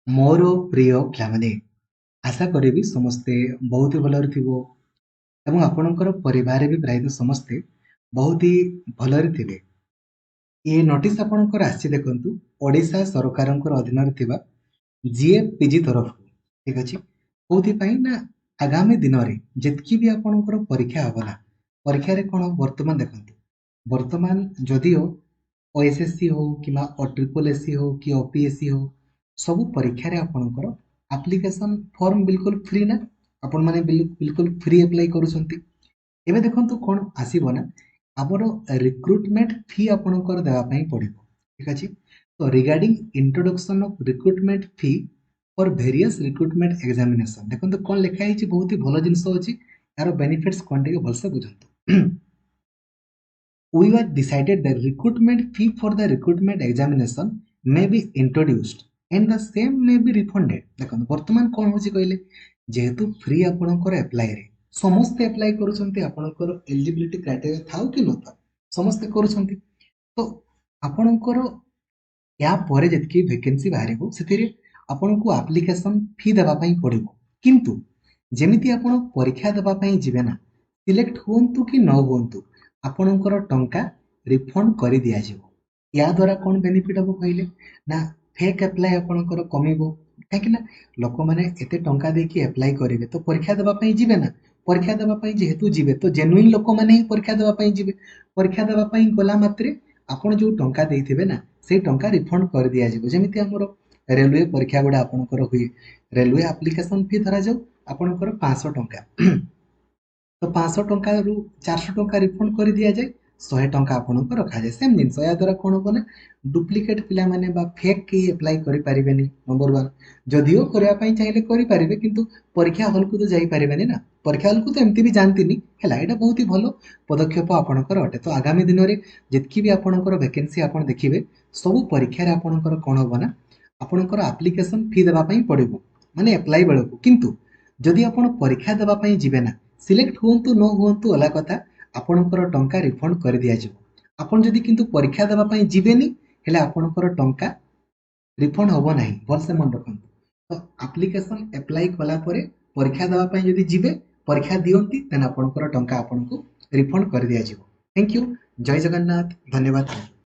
मोर प्रिय पिलामाने आशा करी समस्ते बहुत ही भलरे थिबो एवं आपणकर परिवार भी प्रायतः समस्ते बहुत ही भलरे थिबे। ये नोटिस आपणकर आछि देखंतु ओडिशा सरकारंकर अधीन थिबा जीएपीजी तरफ ठीक अछि कोथि पई ना आगामी दिन रे जेतकी भी आपणकर परीक्षा हबला परीक्षा रे कोन वर्तमान देखंतु वर्तमान जदियो ओएसएससी हो किमा ट्रिपल एससी हो कि ओपीएससी हो सब परीक्षा रे आपणकर एप्लिकेशन फॉर्म बिल्कुल फ्री ना आपण माने बिल्कुल फ्री अप्लाई करूछंती। एबे देखंतु कोन आसीबो ना आबर रिक्रुटमेंट फी आपणकर देवा पई पड़िबो ठीक अछि। तो regarding introduction of recruitment fee for various recruitment examination देखंतु कोन लिखा हिची बहुत ही भलो जिंस अछि यार बेनिफिट्स कोन टिके भलसे बुझंतु। We were decided the recruitment fee for the recruitment examination may be introduced and the same may be refunded। देखो वर्तमान कौन होची कहले जेहेतु फ्री आपणकर अप्लाई रे समस्त अप्लाई करूछंती आपणकर एलिजिबिलिटी क्राइटेरिया थाउ कि न था समस्त करूछंती। तो आपणकर या परे जतकी वैकेंसी बाहरिबो सेतिरे आपनको एप्लिकेशन फी देबा पई पड़िबो किंतु जेमिति आपण परीक्षा देबा पई जिवे ना सिलेक्ट होंतु कि न होंतु आपणकर टंका रिफंड करि दिया जिवो। या द्वारा कोन बेनिफिट हबो कहले ना फेक अप्लाई आपणकर कमिबो काहे ना लोक माने एते टंका देकी अप्लाई करिवे तो परीक्षा देबा पई जिवे ना परीक्षा देबा पई जेहेतु जिवे तो जेन्युइन लोक माने ही परीक्षा देबा पई जिवे परीक्षा देबा पई गला मात्रे आपण जो टंका देइथिबे ना से टंका रिफंड कर दिया जिवो। जेमिति हमरो रेलवे परीक्षा गुडा आपणकर हुए रेलवे एप्लिकेशन फी धरा जाऊ आपणकर 500 टंका तो 500 टंका रु 400 टंका रिफंड कर दिया जाए 100 टंका आपनको रखा जाए सेम जिनस या द्वारा कोन होबो ना डुप्लिकेट पिला माने बा फेक के अप्लाई करि पारिबेनी नंबर 1 जदियो करया पई चाहिले करि पारिबे किंतु परीक्षा हॉल को तो जाई पारिबेनी ना परीक्षा हॉल को तो एमती भी जानतीनी हैला एटा बहुत ही भलो पदक्षेप आपणकर अटे। तो आगामी दिन रे जेतकी भी आपणकर वैकेंसी आपण देखिबे सब परीक्षा रे आपणकर कोन होबो ना आपणकर एप्लिकेशन फी देबा पई पड़िबो माने अप्लाई बेलको किंतु जदि आपण परीक्षा देबा पई जिवे ना सिलेक्ट होंतु न होंतु अलग कथा आपणकर टंका रिफंड कर दिया जिवो। आपण जदि किंतु परीक्षा देबा पई जिवेनी हेले आपणकर टंका रिफंड होबो नाही भलसे मन रखंतु। तो एप्लिकेशन अप्लाई कला परे परीक्षा देबा पई जदि जिवे परीक्षा दियंती तेन आपणकर टंका आपनको रिफंड कर दिया जिवो। थैंक यू जय जगन्नाथ धन्यवाद।